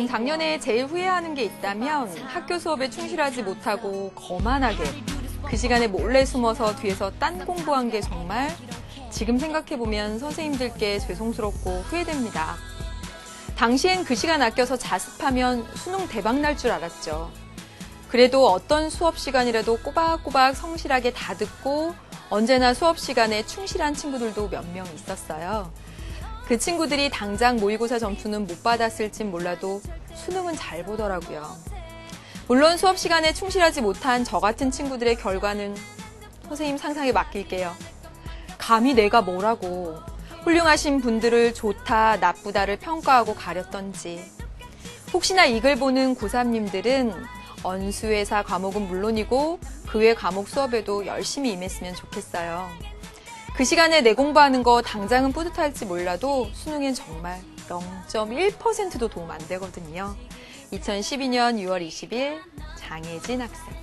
작년에 제일 후회하는 게 있다면 학교 수업에 충실하지 못하고 거만하게 그 시간에 몰래 숨어서 뒤에서 딴 공부한 게 정말 지금 생각해보면 선생님들께 죄송스럽고 후회됩니다. 당시엔 그 시간 아껴서 자습하면 수능 대박 날 줄 알았죠. 그래도 어떤 수업 시간이라도 꼬박꼬박 성실하게 다 듣고 언제나 수업 시간에 충실한 친구들도 몇 명 있었어요. 그 친구들이 당장 모의고사 점수는 못 받았을진 몰라도 수능은 잘 보더라고요. 물론 수업 시간에 충실하지 못한 저 같은 친구들의 결과는 선생님 상상에 맡길게요. 감히 내가 뭐라고 훌륭하신 분들을 좋다 나쁘다를 평가하고 가렸던지. 혹시나 이 글 보는 고3님들은 언수회사 과목은 물론이고 그 외 과목 수업에도 열심히 임했으면 좋겠어요. 그 시간에 내 공부하는 거 당장은 뿌듯할지 몰라도 수능엔 정말 0.1%도 도움 안 되거든요. 2012년 6월 20일 장혜진 학생.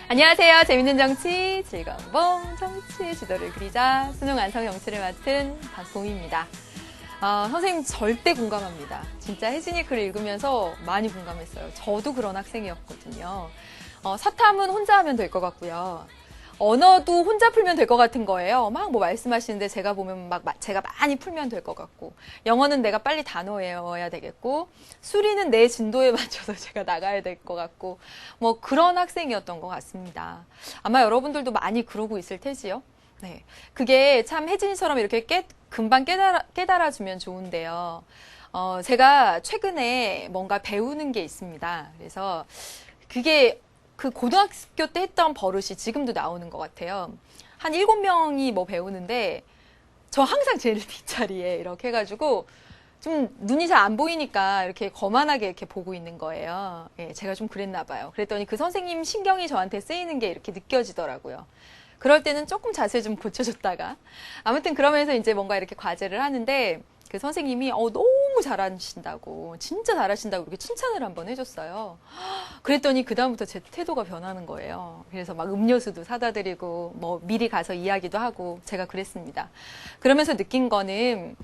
안녕하세요. 재밌는 정치, 즐거운 봄, 정치의 지도를 그리자 수능 완성 정치를 맡은 박봄입니다. 선생님 절대 공감합니다. 진짜 혜진이 글 읽으면서 많이 공감했어요. 저도 그런 학생이었거든요. 사탐은 혼자 하면 될 것 같고요. 언어도 혼자 풀면 될 것 같은 거예요. 막 뭐 말씀하시는데 제가 보면 제가 많이 풀면 될 것 같고, 영어는 내가 빨리 단어 외워야 되겠고, 수리는 내 진도에 맞춰서 제가 나가야 될 것 같고, 뭐 그런 학생이었던 것 같습니다. 아마 여러분들도 많이 그러고 있을 테지요. 네, 그게 참 혜진이처럼 이렇게 금방 깨달아주면 좋은데요. 제가 최근에 뭔가 배우는 게 있습니다. 그래서 그게 그 고등학교 때 했던 버릇이 지금도 나오는 것 같아요. 한 7명이 뭐 배우는데 저 항상 제일 뒷자리에 이렇게 해가지고 좀 눈이 잘 안 보이니까 이렇게 거만하게 이렇게 보고 있는 거예요. 예, 제가 좀 그랬나 봐요. 그랬더니 그 선생님 신경이 저한테 쓰이는 게 이렇게 느껴지더라고요. 그럴 때는 조금 자세 좀 고쳐줬다가 아무튼 그러면서 이제 뭔가 이렇게 과제를 하는데 그 선생님이 너무 잘하신다고 진짜 잘하신다고 이렇게 칭찬을 한번 해줬어요. 그랬더니 그다음부터 제 태도가 변하는 거예요. 그래서 막 음료수도 사다 드리고 뭐 미리 가서 이야기도 하고 제가 그랬습니다. 그러면서 느낀 거는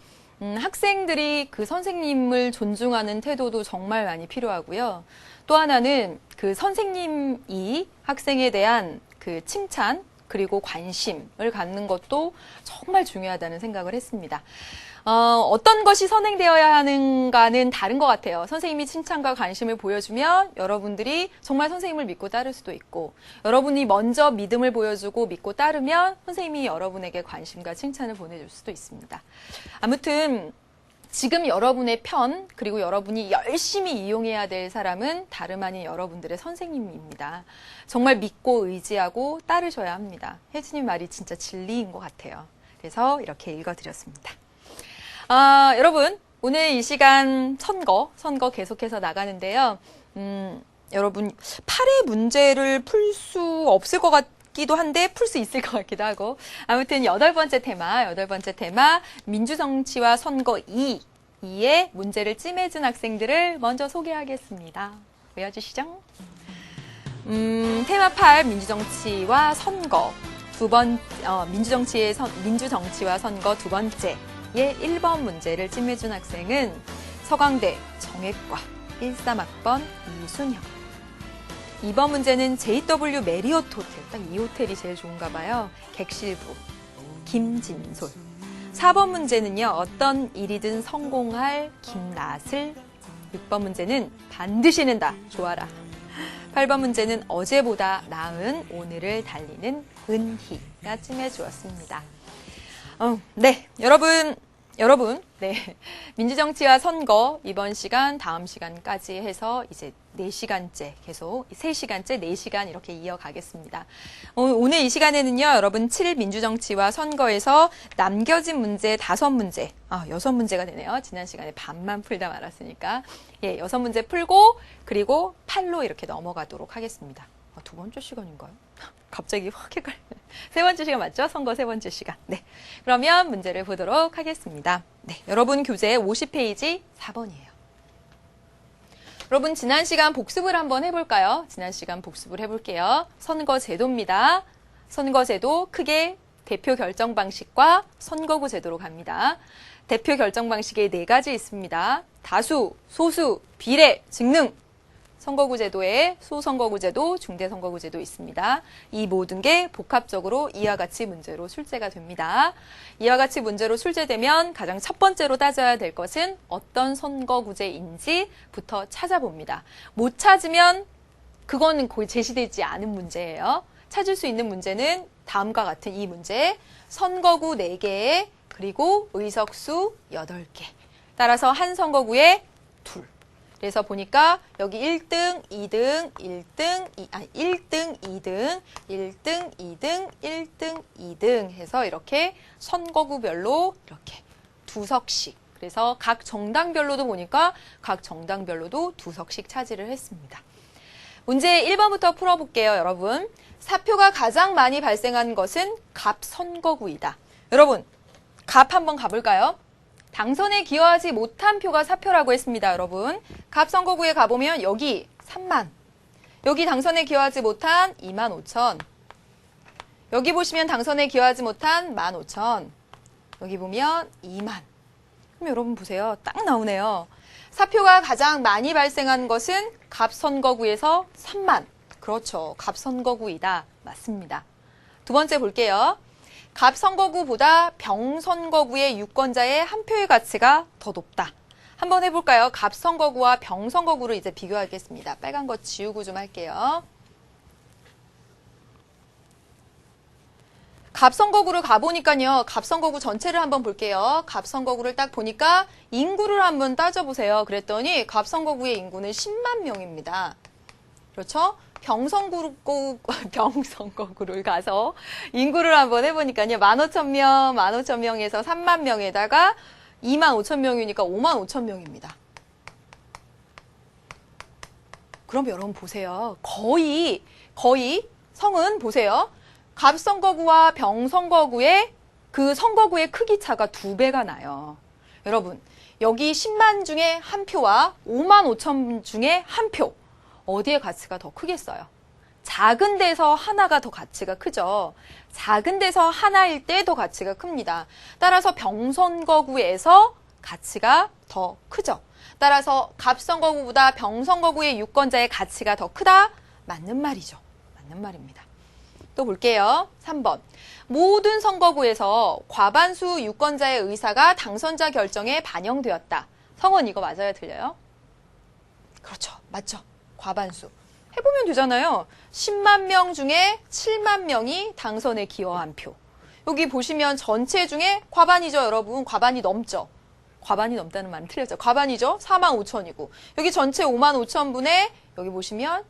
학생들이 그 선생님을 존중하는 태도도 정말 많이 필요하고요. 또 하나는 그 선생님이 학생에 대한 그 칭찬 그리고 관심을 갖는 것도 정말 중요하다는 생각을 했습니다. 어떤 것이 선행되어야 하는가는 다른 것 같아요. 선생님이 칭찬과 관심을 보여주면 여러분들이 정말 선생님을 믿고 따를 수도 있고, 여러분이 먼저 믿음을 보여주고 믿고 따르면 선생님이 여러분에게 관심과 칭찬을 보내줄 수도 있습니다. 아무튼 지금 여러분의 편, 그리고 여러분이 열심히 이용해야 될 사람은 다름 아닌 여러분들의 선생님입니다. 정말 믿고 의지하고 따르셔야 합니다. 혜진님 말이 진짜 진리인 것 같아요. 그래서 이렇게 읽어드렸습니다. 여러분, 오늘 이 시간 선거 계속해서 나가는데요. 여러분, 8의 문제를 풀 수 없을 것 같기도 한데 풀 수 있을 것 같기도 하고, 아무튼 여덟 번째 테마 민주정치와 선거 2의 문제를 찜해준 학생들을 먼저 소개하겠습니다. 보여주시죠. 테마 8 민주정치와 선거 민주정치와 선거 두 번째의 1번 문제를 찜해준 학생은 서강대 정외과 13학번 이순혁. 2번 문제는 JW 메리어트 호텔, 딱 이 호텔이 제일 좋은가 봐요. 객실부 김진솔. 4번 문제는요, 어떤 일이든 성공할 김나슬. 6번 문제는 반드시 낸다, 좋아라. 8번 문제는 어제보다 나은 오늘을 달리는 은희가 찜해주었습니다. 네, 여러분, 네. 민주정치와 선거, 이번 시간, 다음 시간까지 해서 이제 4시간째 계속, 3시간째 4시간 이렇게 이어가겠습니다. 오늘 이 시간에는요, 여러분 7 민주정치와 선거에서 남겨진 문제 5문제, 6문제가 되네요. 지난 시간에 반만 풀다 말았으니까. 예, 6문제 풀고, 그리고 8로 이렇게 넘어가도록 하겠습니다. 두 번째 시간인가요? 갑자기 확 헷갈리네. 세 번째 시간 맞죠? 선거 세 번째 시간. 네. 그러면 문제를 보도록 하겠습니다. 네. 여러분 교재 50페이지 4번이에요. 여러분 지난 시간 복습을 한번 해볼까요? 지난 시간 복습을 해볼게요. 선거제도입니다. 선거제도 크게 대표 결정 방식과 선거구 제도로 갑니다. 대표 결정 방식에 4가지 있습니다. 다수, 소수, 비례, 직능. 선거구제도에 소선거구제도, 중대선거구제도 있습니다. 이 모든 게 복합적으로 이와 같이 문제로 출제가 됩니다. 이와 같이 문제로 출제되면 가장 첫 번째로 따져야 될 것은 어떤 선거구제인지부터 찾아봅니다. 못 찾으면 그거는 거의 제시되지 않은 문제예요. 찾을 수 있는 문제는 다음과 같은 이 문제. 선거구 4개, 그리고 의석수 8개. 따라서 한 선거구에 둘. 그래서 보니까 여기 1등, 2등, 1등, 1등, 2등, 1등, 2등, 1등, 2등 해서 이렇게 선거구별로 이렇게 2석씩. 그래서 각 정당별로도 보니까 각 정당별로도 2석씩 차지를 했습니다. 문제 1번부터 풀어볼게요, 여러분. 사표가 가장 많이 발생한 것은 갑 선거구이다. 여러분, 갑 한번 가볼까요? 당선에 기여하지 못한 표가 사표라고 했습니다, 여러분. 갑 선거구에 가보면 여기 3만. 여기 당선에 기여하지 못한 2만 5천. 여기 보시면 당선에 기여하지 못한 15,000. 여기 보면 2만. 그럼 여러분 보세요. 딱 나오네요. 사표가 가장 많이 발생한 것은 갑 선거구에서 3만. 그렇죠. 갑 선거구이다. 맞습니다. 두 번째 볼게요. 갑 선거구보다 병 선거구의 유권자의 한 표의 가치가 더 높다. 한번 해볼까요? 갑 선거구와 병 선거구를 이제 비교하겠습니다. 빨간 거 지우고 좀 할게요. 갑 선거구를 가보니까요. 갑 선거구 전체를 한번 볼게요. 갑 선거구를 딱 보니까 인구를 한번 따져보세요. 그랬더니 갑 선거구의 인구는 10만 명입니다. 그렇죠? 병선거구를 가서 인구를 한번 해보니까요. 15,000명, 15,000명에서 3만 명에다가 2만 5천 명이니까 5만 5천 명입니다. 그럼 여러분 보세요. 거의 성은 보세요. 갑 선거구와 병 선거구의 그 선거구의 크기 차가 2배가 나요. 여러분, 여기 10만 중에 한 표와 5만 5천 중에 한 표. 어디에 가치가 더 크겠어요? 작은 데서 하나가 더 가치가 크죠. 작은 데서 하나일 때 더 가치가 큽니다. 따라서 병선거구에서 가치가 더 크죠. 따라서 갑선거구보다 병선거구의 유권자의 가치가 더 크다? 맞는 말이죠. 맞는 말입니다. 또 볼게요. 3번. 모든 선거구에서 과반수 유권자의 의사가 당선자 결정에 반영되었다. 성원 이거 맞아요? 틀려요? 그렇죠. 맞죠. 과반수. 해보면 되잖아요. 10만 명 중에 7만 명이 당선에 기여한 표. 여기 보시면 전체 중에 과반이죠, 여러분. 과반이 넘죠. 과반이 넘다는 말은 틀렸죠. 과반이죠. 4만 5천이고. 여기 전체 5만 5천 분에 여기 보시면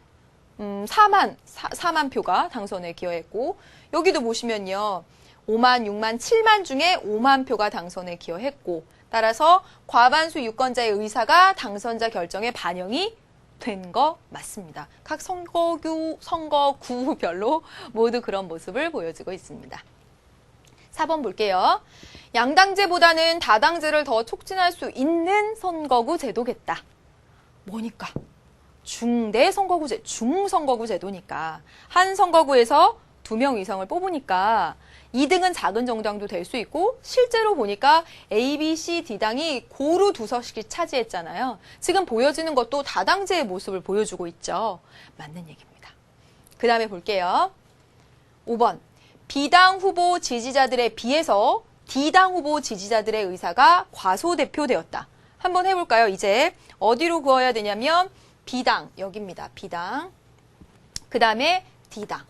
4만 표가 당선에 기여했고 여기도 보시면요. 5만, 6만, 7만 중에 5만 표가 당선에 기여했고 따라서 과반수 유권자의 의사가 당선자 결정에 반영이 된 거 맞습니다. 각 선거구별로 모두 그런 모습을 보여주고 있습니다. 4번 볼게요. 양당제보다는 다당제를 더 촉진할 수 있는 선거구 제도겠다. 뭐니까? 중대 선거구제, 중선거구 제도니까. 한 선거구에서 2명 이상을 뽑으니까 2등은 작은 정당도 될 수 있고 실제로 보니까 A, B, C, D당이 고루 2석씩 차지했잖아요. 지금 보여지는 것도 다당제의 모습을 보여주고 있죠. 맞는 얘기입니다. 그 다음에 볼게요. 5번. B당 후보 지지자들에 비해서 D당 후보 지지자들의 의사가 과소대표되었다. 한번 해볼까요? 이제 어디로 그어야 되냐면 B당, 여기입니다. B당. 그 다음에 D당.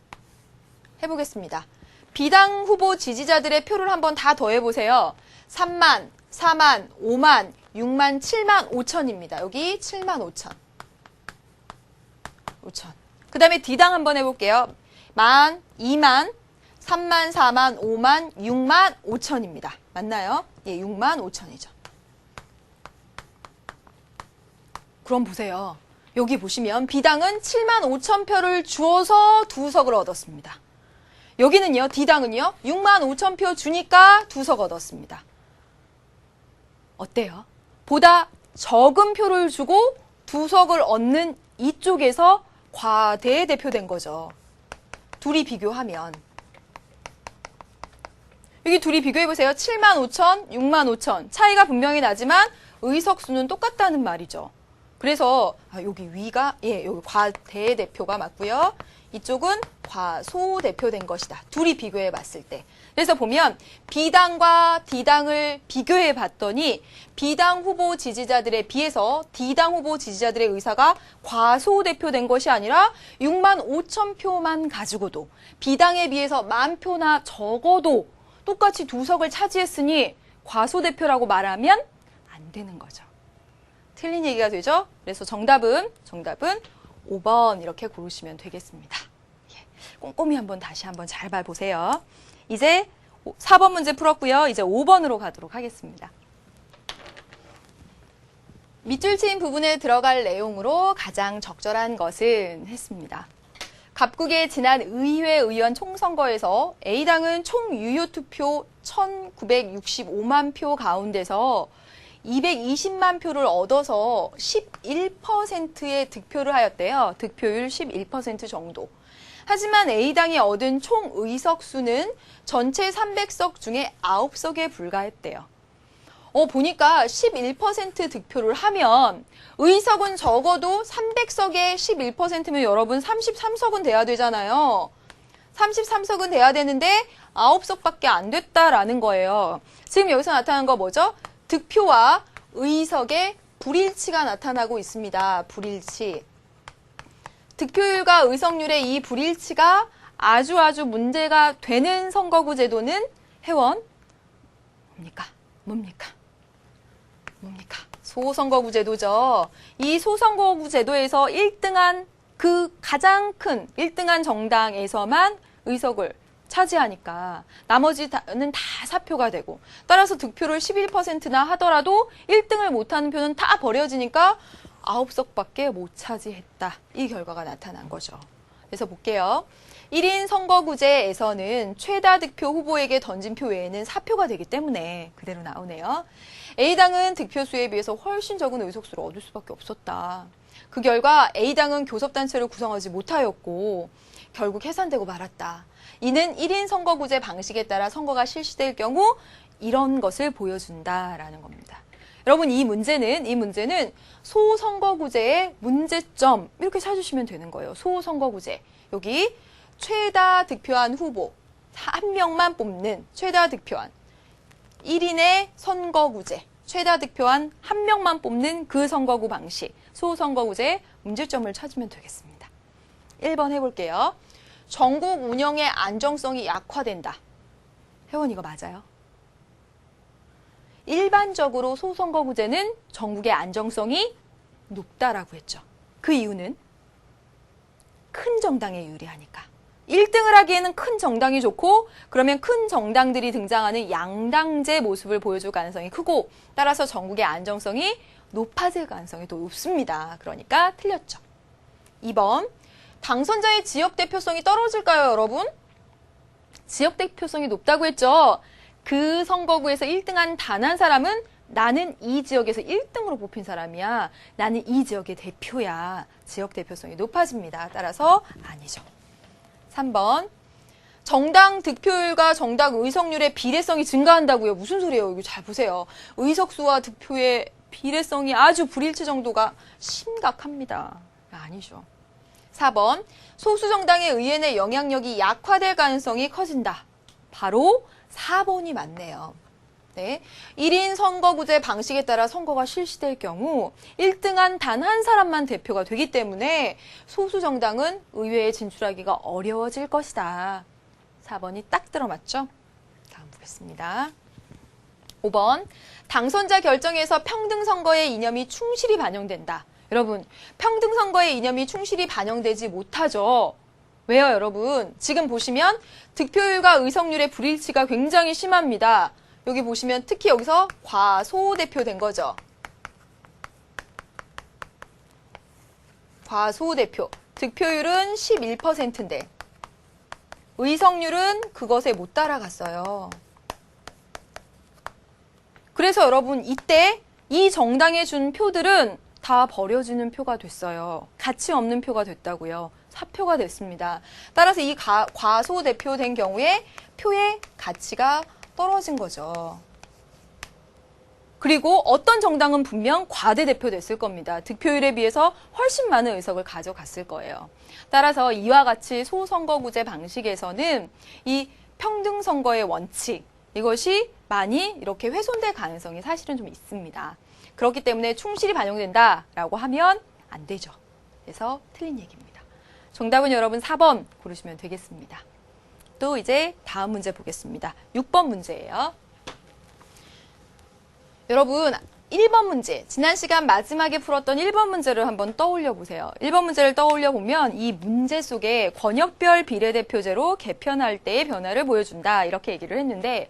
해보겠습니다. B당 후보 지지자들의 표를 한번 다 더해보세요. 3만, 4만, 5만, 6만, 7만 5천입니다. 여기 7만 5천. 5천. 그 다음에 D당 한번 해볼게요. 1만, 2만, 3만, 4만, 5만, 6만 5천입니다. 맞나요? 예, 6만 5천이죠. 그럼 보세요. 여기 보시면 B당은 7만 5천 표를 주어서 2석을 얻었습니다. 여기는요, D당은요, 6만 5천 표 주니까 2석 얻었습니다. 어때요? 보다 적은 표를 주고 2석을 얻는 이쪽에서 과대대표된 거죠. 둘이 비교하면. 여기 둘이 비교해보세요. 75,000, 65,000. 차이가 분명히 나지만 의석수는 똑같다는 말이죠. 그래서 여기 위가 여기 과대대표가 맞고요. 이쪽은 과소대표된 것이다. 둘이 비교해 봤을 때. 그래서 보면 B당과 D당을 비교해 봤더니 B당 후보 지지자들에 비해서 D당 후보 지지자들의 의사가 과소대표된 것이 아니라 65,000표만 가지고도 B당에 비해서 10,000표나 적어도 똑같이 두 석을 차지했으니 과소대표라고 말하면 안 되는 거죠. 틀린 얘기가 되죠? 그래서 정답은 5번 이렇게 고르시면 되겠습니다. 꼼꼼히 다시 한번 잘 봐보세요. 이제 4번 문제 풀었고요. 이제 5번으로 가도록 하겠습니다. 밑줄 치인 부분에 들어갈 내용으로 가장 적절한 것은 했습니다. 갑국의 지난 의회 의원 총선거에서 A당은 총 유효 투표 1,965만 표 가운데서 220만 표를 얻어서 11%의 득표를 하였대요. 득표율 11% 정도. 하지만 A당이 얻은 총 의석 수는 전체 300석 중에 9석에 불과했대요. 보니까 11% 득표를 하면 의석은 적어도 300석에 11%면 여러분 33석은 돼야 되잖아요. 33석은 돼야 되는데 9석밖에 안 됐다라는 거예요. 지금 여기서 나타난 거 뭐죠? 득표와 의석의 불일치가 나타나고 있습니다. 불일치. 득표율과 의석률의 이 불일치가 아주 문제가 되는 선거구 제도는 회원 뭡니까? 소선거구 제도죠. 이 소선거구 제도에서 1등한 그 가장 큰 1등한 정당에서만 의석을 차지하니까 나머지는 다 사표가 되고 따라서 득표를 11%나 하더라도 1등을 못하는 표는 다 버려지니까 9석밖에 못 차지했다. 이 결과가 나타난 거죠. 그래서 볼게요. 1인 선거구제에서는 최다 득표 후보에게 던진 표 외에는 사표가 되기 때문에 그대로 나오네요. A당은 득표수에 비해서 훨씬 적은 의석수를 얻을 수밖에 없었다. 그 결과 A당은 교섭단체를 구성하지 못하였고 결국 해산되고 말았다. 이는 1인 선거구제 방식에 따라 선거가 실시될 경우 이런 것을 보여준다라는 겁니다. 여러분 이 문제는 소선거구제의 문제점 이렇게 찾으시면 되는 거예요. 소선거구제. 여기 최다 득표한 후보 한 명만 뽑는 최다 득표한 1인의 선거구제. 최다 득표한 한 명만 뽑는 그 선거구 방식. 소선거구제의 문제점을 찾으면 되겠습니다. 1번 해볼게요. 전국 운영의 안정성이 약화된다. 회원 이거 맞아요? 일반적으로 소선거구제는 전국의 안정성이 높다라고 했죠. 그 이유는 큰 정당에 유리하니까. 1등을 하기에는 큰 정당이 좋고 그러면 큰 정당들이 등장하는 양당제 모습을 보여줄 가능성이 크고 따라서 전국의 안정성이 높아질 가능성이 더 높습니다. 그러니까 틀렸죠. 2번 당선자의 지역 대표성이 떨어질까요, 여러분? 지역 대표성이 높다고 했죠. 그 선거구에서 1등한 단 한 사람은 나는 이 지역에서 1등으로 뽑힌 사람이야. 나는 이 지역의 대표야. 지역 대표성이 높아집니다. 따라서 아니죠. 3번 정당 득표율과 정당 의석률의 비례성이 증가한다고요. 무슨 소리예요? 이거 잘 보세요. 의석수와 득표의 비례성이 아주 불일치 정도가 심각합니다. 아니죠. 4번 소수 정당의 의회내 영향력이 약화될 가능성이 커진다. 바로 4번이 맞네요. 네. 1인 선거구제 방식에 따라 선거가 실시될 경우 1등한 단 한 사람만 대표가 되기 때문에 소수 정당은 의회에 진출하기가 어려워질 것이다. 4번이 딱 들어맞죠? 다음 보겠습니다. 5번 당선자 결정에서 평등선거의 이념이 충실히 반영된다. 여러분 평등선거의 이념이 충실히 반영되지 못하죠. 왜요, 여러분? 지금 보시면 득표율과 의석률의 불일치가 굉장히 심합니다. 여기 보시면 특히 여기서 과소대표된 거죠. 과소대표. 득표율은 11%인데 의석률은 그것에 못 따라갔어요. 그래서 여러분 이때 이 정당에 준 표들은 다 버려지는 표가 됐어요. 가치 없는 표가 됐다고요. 사표가 됐습니다. 따라서 이 과소대표된 경우에 표의 가치가 떨어진 거죠. 그리고 어떤 정당은 분명 과대대표됐을 겁니다. 득표율에 비해서 훨씬 많은 의석을 가져갔을 거예요. 따라서 이와 같이 소선거구제 방식에서는 이 평등선거의 원칙, 이것이 많이 이렇게 훼손될 가능성이 사실은 좀 있습니다. 그렇기 때문에 충실히 반영된다라고 하면 안 되죠. 그래서 틀린 얘기입니다. 정답은 여러분 4번 고르시면 되겠습니다. 또 이제 다음 문제 보겠습니다. 6번 문제예요. 여러분 1번 문제, 지난 시간 마지막에 풀었던 1번 문제를 한번 떠올려 보세요. 1번 문제를 떠올려 보면 이 문제 속에 권역별 비례대표제로 개편할 때의 변화를 보여준다 이렇게 얘기를 했는데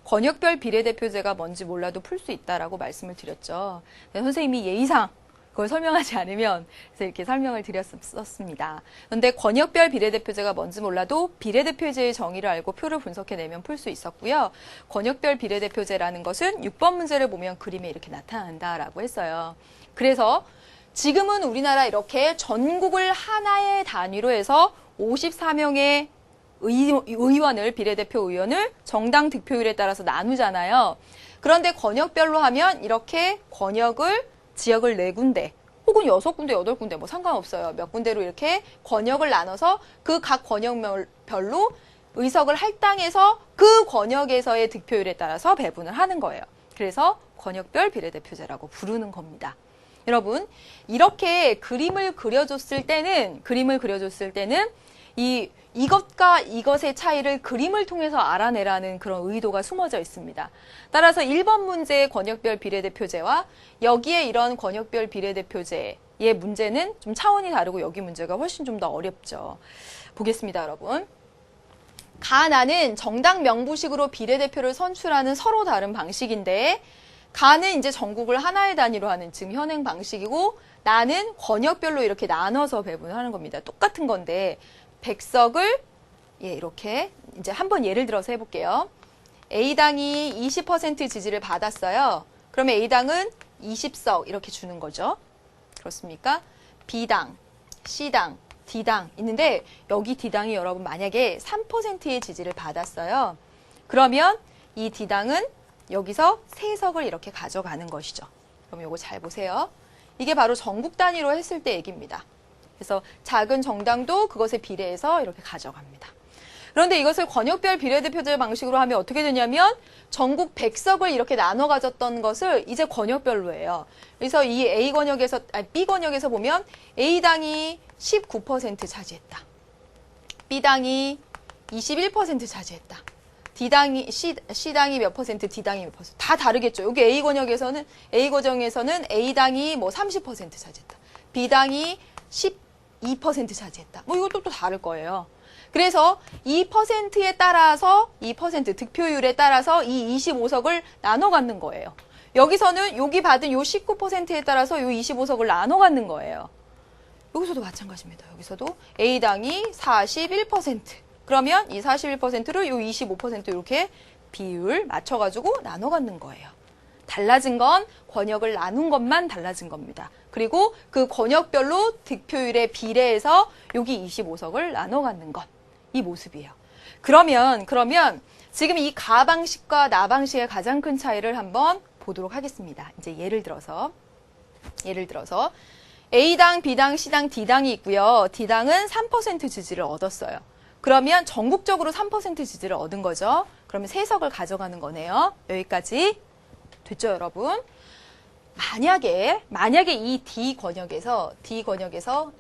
권역별 비례대표제가 뭔지 몰라도 풀 수 있다라고 말씀을 드렸죠. 선생님이 예의상 그걸 설명하지 않으면 그래서 이렇게 설명을 드렸었습니다. 그런데 권역별 비례대표제가 뭔지 몰라도 비례대표제의 정의를 알고 표를 분석해내면 풀 수 있었고요. 권역별 비례대표제라는 것은 6번 문제를 보면 그림에 이렇게 나타난다라고 했어요. 그래서 지금은 우리나라 이렇게 전국을 하나의 단위로 해서 54명의 의원을, 비례대표 의원을 정당 득표율에 따라서 나누잖아요. 그런데 권역별로 하면 이렇게 권역을 지역을 4군데 혹은 6군데, 8군데 뭐 상관없어요. 몇 군데로 이렇게 권역을 나눠서 그 각 권역별로 의석을 할당해서 그 권역에서의 득표율에 따라서 배분을 하는 거예요. 그래서 권역별 비례대표제라고 부르는 겁니다. 여러분, 이렇게 그림을 그려줬을 때는 이것과 이것의 차이를 그림을 통해서 알아내라는 그런 의도가 숨어져 있습니다. 따라서 1번 문제의 권역별 비례대표제와 여기에 이런 권역별 비례대표제의 문제는 좀 차원이 다르고 여기 문제가 훨씬 좀 더 어렵죠. 보겠습니다, 여러분. 가나는 정당 명부식으로 비례대표를 선출하는 서로 다른 방식인데 가는 이제 전국을 하나의 단위로 하는 지금 현행 방식이고 나는 권역별로 이렇게 나눠서 배분을 하는 겁니다. 똑같은 건데 백석을 이렇게 이제 한번 예를 들어서 해볼게요. A당이 20% 지지를 받았어요. 그러면 A당은 20석 이렇게 주는 거죠. 그렇습니까? B당, C당, D당 있는데 여기 D당이 여러분 만약에 3%의 지지를 받았어요. 그러면 이 D당은 여기서 3석을 이렇게 가져가는 것이죠. 그럼 요거 잘 보세요. 이게 바로 전국 단위로 했을 때 얘기입니다. 그래서 작은 정당도 그것에 비례해서 이렇게 가져갑니다. 그런데 이것을 권역별 비례대표제 방식으로 하면 어떻게 되냐면 전국 100석을 이렇게 나눠 가졌던 것을 이제 권역별로 해요. 그래서 이 B권역에서 보면 A당이 19% 차지했다. B당이 21% 차지했다. C당이 몇 퍼센트, D당이 몇 퍼센트. 다 다르겠죠. 여기 A권역에서는 A당이 뭐 30% 차지했다. B당이 12% 차지했다. 뭐 이것도 또 다를 거예요. 그래서 2%에 따라서 2% 득표율에 따라서 이 25석을 나눠 갖는 거예요. 여기서는 여기 받은 요 19%에 따라서 요 25석을 나눠 갖는 거예요. 여기서도 마찬가지입니다. 여기서도 A당이 41%. 그러면 이 41%를 요 25% 이렇게 비율 맞춰 가지고 나눠 갖는 거예요. 달라진 건 권역을 나눈 것만 달라진 겁니다. 그리고 그 권역별로 득표율에 비례해서 여기 25석을 나눠 갖는 것. 이 모습이에요. 그러면 지금 이 가 방식과 나 방식의 가장 큰 차이를 한번 보도록 하겠습니다. 이제 예를 들어서 A당, B당, C당, D당이 있고요. D당은 3% 지지를 얻었어요. 그러면 전국적으로 3% 지지를 얻은 거죠. 그러면 3석을 가져가는 거네요. 여기까지 됐죠, 여러분? 만약에 이 D권역에서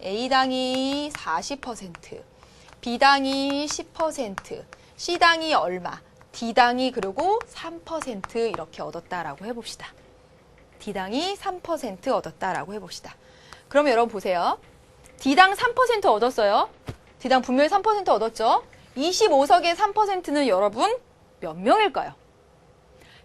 A당이 40%, B당이 10%, C당이 얼마, D당이 그리고 3% 이렇게 얻었다라고 해봅시다. D당이 3% 얻었다라고 해봅시다. 그러면 여러분 보세요. D당 3% 얻었어요. D당 분명히 3% 얻었죠. 25석의 3%는 여러분 몇 명일까요?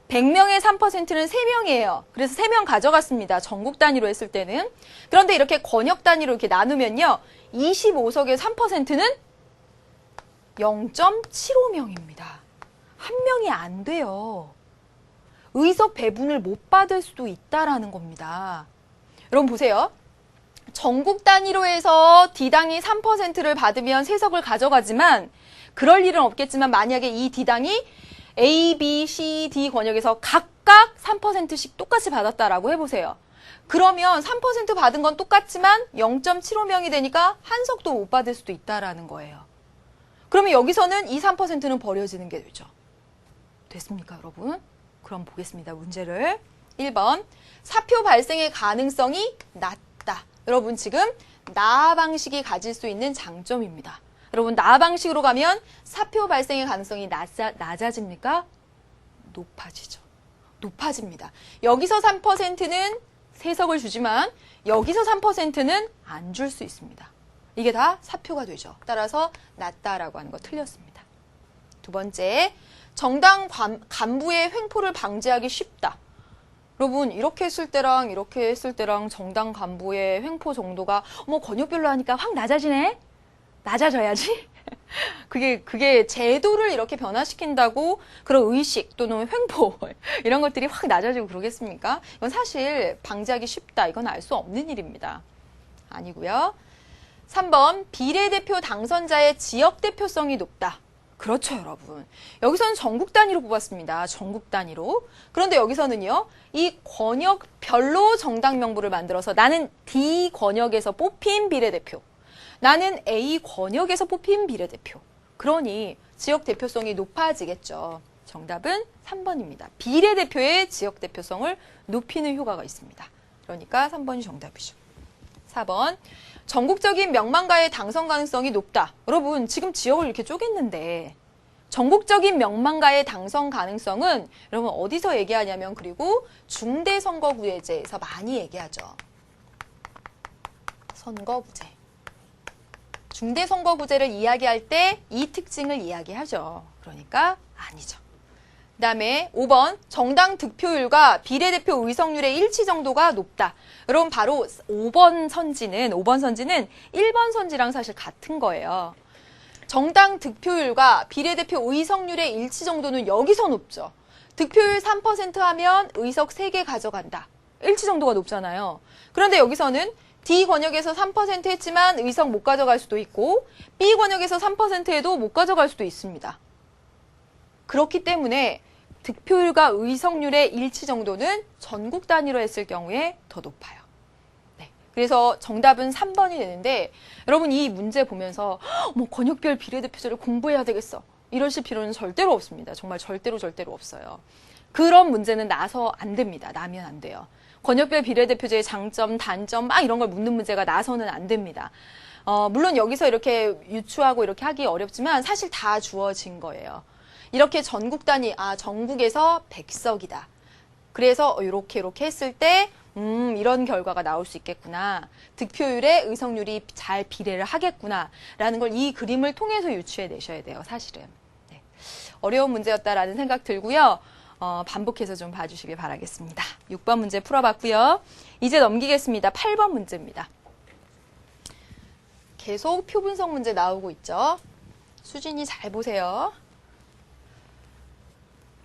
100명의 3%는 3명이에요. 그래서 3명 가져갔습니다. 전국 단위로 했을 때는. 그런데 이렇게 권역 단위로 이렇게 나누면요. 25석의 3%는 0.75명입니다. 한 명이 안 돼요. 의석 배분을 못 받을 수도 있다라는 겁니다. 여러분 보세요. 전국 단위로 해서 D당이 3%를 받으면 3석을 가져가지만 그럴 일은 없겠지만 만약에 이 D당이 A, B, C, D 권역에서 각각 3%씩 똑같이 받았다라고 해보세요. 그러면 3% 받은 건 똑같지만 0.75명이 되니까 한 석도 못 받을 수도 있다라는 거예요. 그러면 여기서는 이 3%는 버려지는 게 되죠. 됐습니까, 여러분? 그럼 보겠습니다, 문제를. 1번, 사표 발생의 가능성이 낮다. 여러분 지금 나 방식이 가질 수 있는 장점입니다. 여러분 나 방식으로 가면 사표 발생의 가능성이 낮아집니까? 높아지죠. 높아집니다. 여기서 3%는 3석을 주지만 여기서 3%는 안 줄 수 있습니다. 이게 다 사표가 되죠. 따라서 낮다라고 하는 거 틀렸습니다. 두 번째, 정당 간부의 횡포를 방지하기 쉽다. 여러분 이렇게 했을 때랑 이렇게 했을 때랑 정당 간부의 횡포 정도가 권역별로 하니까 확 낮아지네? 낮아져야지? 그게 제도를 이렇게 변화시킨다고 그런 의식 또는 횡포 이런 것들이 확 낮아지고 그러겠습니까? 이건 사실 방지하기 쉽다. 이건 알 수 없는 일입니다. 아니고요. 3번, 비례대표 당선자의 지역 대표성이 높다. 그렇죠, 여러분. 여기서는 전국 단위로 뽑았습니다. 전국 단위로. 그런데 여기서는요, 이 권역별로 정당 명부를 만들어서 나는 D 권역에서 뽑힌 비례대표, 나는 A 권역에서 뽑힌 비례대표. 그러니 지역 대표성이 높아지겠죠. 정답은 3번입니다. 비례대표의 지역 대표성을 높이는 효과가 있습니다. 그러니까 3번이 정답이죠. 4번, 전국적인 명망가의 당선 가능성이 높다. 여러분 지금 지역을 이렇게 쪼갰는데 전국적인 명망가의 당선 가능성은 여러분 어디서 얘기하냐면 그리고 중대선거구제에서 많이 얘기하죠. 선거구제. 중대선거구제를 이야기할 때 이 특징을 이야기하죠. 그러니까 아니죠. 그 다음에 5번, 정당 득표율과 비례대표 의석률의 일치 정도가 높다. 여러분 바로 5번 선지는 1번 선지랑 사실 같은 거예요. 정당 득표율과 비례대표 의석률의 일치 정도는 여기서 높죠. 득표율 3% 하면 의석 3개 가져간다. 일치 정도가 높잖아요. 그런데 여기서는 D 권역에서 3% 했지만 의석 못 가져갈 수도 있고 B 권역에서 3% 해도 못 가져갈 수도 있습니다. 그렇기 때문에 득표율과 의석률의 일치 정도는 전국 단위로 했을 경우에 더 높아요. 네, 그래서 정답은 3번이 되는데 여러분 이 문제 보면서 권역별 비례대표제를 공부해야 되겠어. 이러실 필요는 절대로 없습니다. 정말 절대로 없어요. 그런 문제는 나서 안 됩니다. 나면 안 돼요. 권역별 비례대표제의 장점, 단점 막 이런 걸 묻는 문제가 나서는 안 됩니다. 물론 여기서 이렇게 유추하고 이렇게 하기 어렵지만 사실 다 주어진 거예요. 이렇게 전국 단위, 전국에서 100석이다. 그래서 이렇게 했을 때 이런 결과가 나올 수 있겠구나. 득표율에 의석률이 잘 비례를 하겠구나. 라는 걸 이 그림을 통해서 유추해 내셔야 돼요. 사실은. 네. 어려운 문제였다라는 생각 들고요. 반복해서 좀 봐주시길 바라겠습니다. 6번 문제 풀어봤고요. 이제 넘기겠습니다. 8번 문제입니다. 계속 표 분석 문제 나오고 있죠. 수진이 잘 보세요.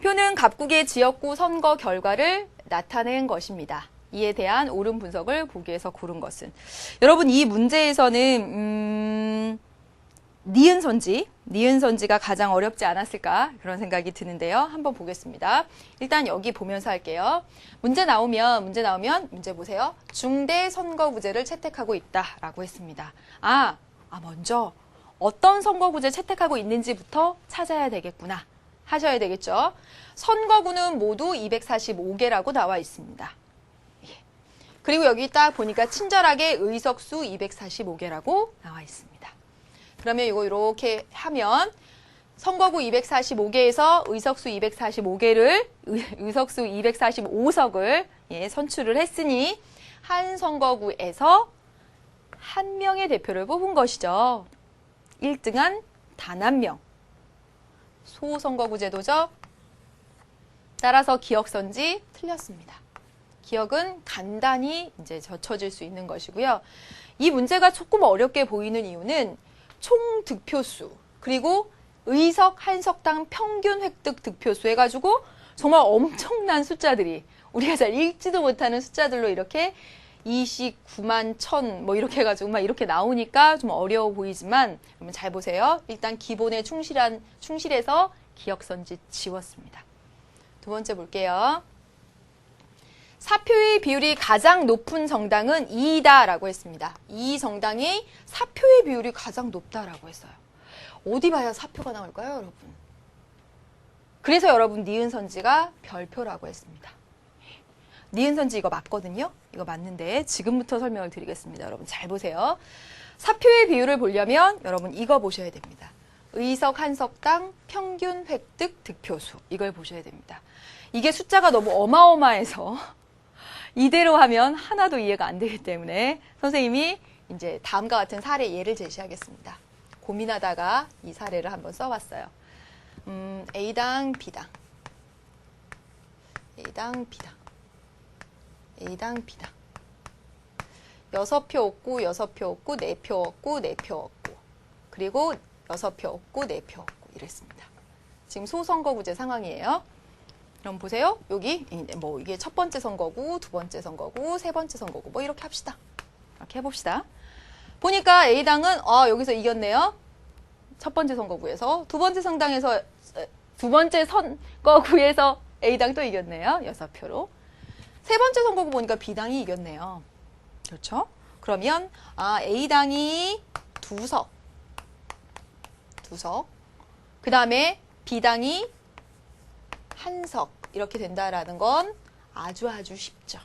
표는 갑국의 지역구 선거 결과를 나타낸 것입니다. 이에 대한 옳은 분석을 보기 위해서 고른 것은 여러분 이 문제에서는 니은 선지가 가장 어렵지 않았을까 그런 생각이 드는데요. 한번 보겠습니다. 일단 여기 보면서 할게요. 문제 나오면 문제 보세요. 중대선거구제를 채택하고 있다라고 했습니다. 먼저 어떤 선거구제 채택하고 있는지부터 찾아야 되겠구나. 하셔야 되겠죠. 선거구는 모두 245개라고 나와 있습니다. 그리고 여기 딱 보니까 친절하게 의석수 245개라고 나와 있습니다. 그러면 이거 이렇게 하면 선거구 245개에서 의석수 245개를 의석수 245석을 선출을 했으니 한 선거구에서 한 명의 대표를 뽑은 것이죠. 1등한 단 한 명. 소선거구 제도죠. 따라서 기억선지 틀렸습니다. 기억은 간단히 이제 젖혀질 수 있는 것이고요. 이 문제가 조금 어렵게 보이는 이유는 총 득표수 그리고 의석 한 석당 평균 획득 득표수 해가지고 정말 엄청난 숫자들이 우리가 잘 읽지도 못하는 숫자들로 이렇게 29만 1000 뭐 이렇게 해가지고 막 이렇게 나오니까 좀 어려워 보이지만 여러분 잘 보세요. 일단 기본에 충실해서 기억선지 지웠습니다. 두 번째 볼게요. 사표의 비율이 가장 높은 정당은 2다라고 했습니다. 이 정당이 사표의 비율이 가장 높다라고 했어요. 어디 봐야 사표가 나올까요, 여러분? 그래서 여러분 니은 선지가 별표라고 했습니다. 니은 선지 이거 맞거든요. 이거 맞는데 지금부터 설명을 드리겠습니다. 여러분 잘 보세요. 사표의 비율을 보려면 여러분 이거 보셔야 됩니다. 의석 한 석당 평균 획득 득표수 이걸 보셔야 됩니다. 이게 숫자가 너무 어마어마해서 이대로 하면 하나도 이해가 안 되기 때문에 선생님이 이제 다음과 같은 사례 예를 제시하겠습니다. 고민하다가 이 사례를 한번 써봤어요. A당, B당, A당, B당, A당, B당. 6표 얻고 6표 얻고 4표 얻고 4표 얻고 그리고 6표 얻고 4표 얻고 이랬습니다. 지금 소선거구제 상황이에요. 그럼 보세요. 여기 뭐 이게 첫 번째 선거구, 두 번째 선거구, 세 번째 선거구 뭐 이렇게 합시다. 이렇게 해봅시다. 보니까 A당은 여기서 이겼네요. 첫 번째 선거구에서 두 번째 선거구에서 A당 또 이겼네요. 6표로. 세 번째 선거구 보니까 B당이 이겼네요. 그렇죠? 그러면 A당이 2석. 그 다음에 B당이 1석. 이렇게 된다라는 건 아주 쉽죠.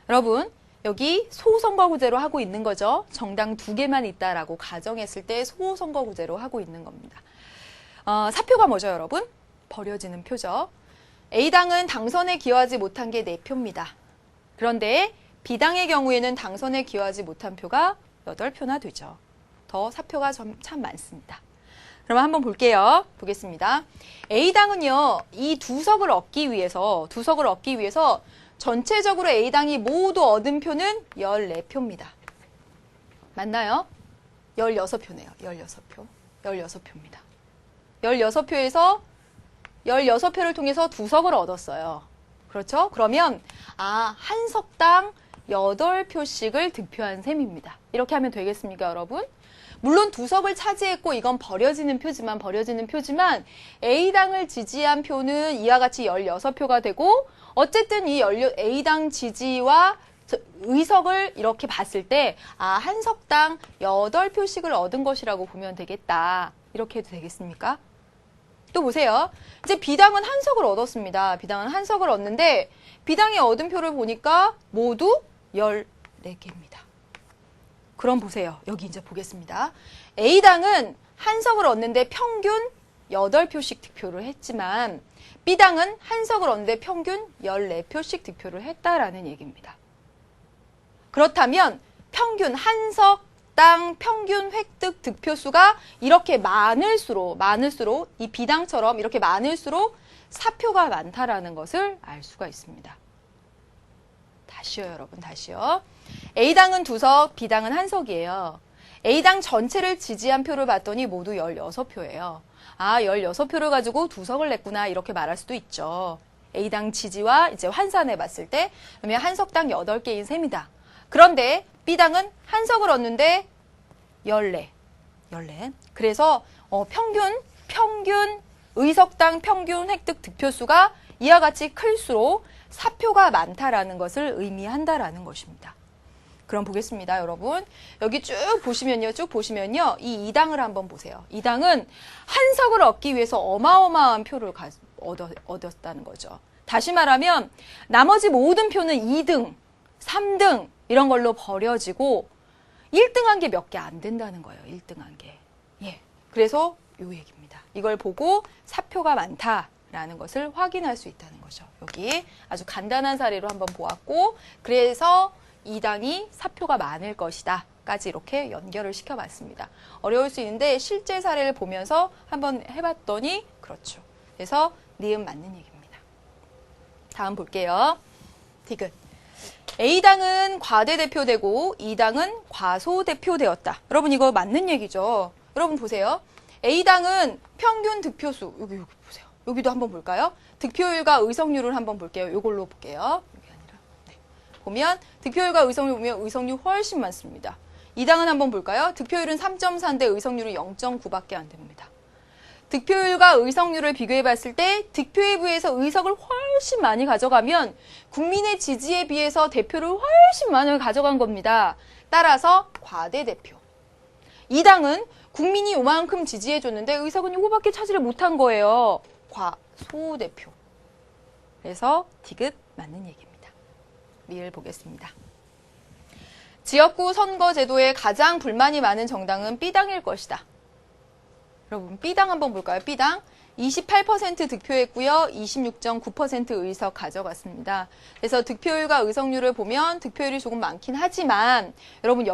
여러분 여기 소선거구제로 하고 있는 거죠. 정당 2개만 있다라고 가정했을 때 소선거구제로 하고 있는 겁니다. 사표가 뭐죠, 여러분? 버려지는 표죠. A당은 당선에 기여하지 못한 게 4표입니다. 그런데 B당의 경우에는 당선에 기여하지 못한 표가 8표나 되죠. 더 사표가 참 많습니다. 그러면 한번 볼게요. 보겠습니다. A당은요, 이 2석을 얻기 위해서 전체적으로 A당이 모두 얻은 표는 14표입니다. 맞나요? 16표네요. 16표입니다. 16표에서 16표를 통해서 2석을 얻었어요. 그렇죠? 그러면 한 석당 8표씩을 득표한 셈입니다. 이렇게 하면 되겠습니까, 여러분? 물론 2석을 차지했고 이건 버려지는 표지만 A당을 지지한 표는 이와 같이 16표가 되고 어쨌든 이 A당 지지와 의석을 이렇게 봤을 때 한 석당 8표씩을 얻은 것이라고 보면 되겠다. 이렇게 해도 되겠습니까? 또 보세요. 이제 B당은 1석을 얻었습니다. B당은 1석을 얻는데 B당이 얻은 표를 보니까 모두 14개입니다. 그럼 보세요. 여기 이제 보겠습니다. A당은 1석을 얻는데 평균 8표씩 득표를 했지만 B당은 1석을 얻는데 평균 14표씩 득표를 했다라는 얘기입니다. 그렇다면 평균 1석당 평균 획득 득표수가 이렇게 많을수록 이 B당처럼 이렇게 많을수록 사표가 많다라는 것을 알 수가 있습니다. 다시요, 여러분, 다시요. A당은 2석, B당은 1석이에요. A당 전체를 지지한 표를 봤더니 모두 16표예요. 16표를 가지고 2석을 냈구나 이렇게 말할 수도 있죠. A당 지지와 이제 환산해 봤을 때 그러면 한 석당 8개인 셈이다. 그런데 B당은 1석을 얻는데 14. 그래서 평균 의석당 평균 획득 득표수가 이와 같이 클수록 사표가 많다라는 것을 의미한다라는 것입니다. 그럼 보겠습니다, 여러분. 여기 쭉 보시면요. 이 2당을 한번 보세요. 2당은 1석을 얻기 위해서 어마어마한 표를 얻었다는 거죠. 다시 말하면 나머지 모든 표는 2등, 3등 이런 걸로 버려지고 1등한 게 몇 개 안 된다는 거예요. 1등한 게. 예. 그래서 요 얘기입니다. 이걸 보고 사표가 많다라는 것을 확인할 수 있다는 거죠. 여기 아주 간단한 사례로 한번 보았고 그래서 2당이 사표가 많을 것이다 까지 이렇게 연결을 시켜봤습니다. 어려울 수 있는데 실제 사례를 보면서 한번 해봤더니 그렇죠. 그래서 니은 맞는 얘기입니다. 다음 볼게요. 디귿. A당은 과대대표되고 2당은 과소대표되었다. 여러분 이거 맞는 얘기죠. 여러분 보세요. A당은 평균 득표수 여기 보세요. 여기도 한번 볼까요? 득표율과 의석률을 한번 볼게요. 이걸로 볼게요. 보면 득표율과 의석률 보면 의석률 훨씬 많습니다. 2당은 한번 볼까요? 득표율은 3.4인데 의석률은 0.9밖에 안 됩니다. 득표율과 의석률을 비교해 봤을 때 득표에 비해서 의석을 훨씬 많이 가져가면 국민의 지지에 비해서 대표를 훨씬 많이 가져간 겁니다. 따라서 과대대표. 이 당은 국민이 요만큼 지지해줬는데 의석은 요거밖에 차지를 못한 거예요. 과소대표. 그래서 디귿 맞는 얘기입니다. 리을 보겠습니다. 지역구 선거제도에 가장 불만이 많은 정당은 B당일 것이다. 여러분 B당 한번 볼까요? B당 28% 득표했고요. 26.9% 의석 가져갔습니다. 그래서 득표율과 의석률을 보면 득표율이 조금 많긴 하지만 여러분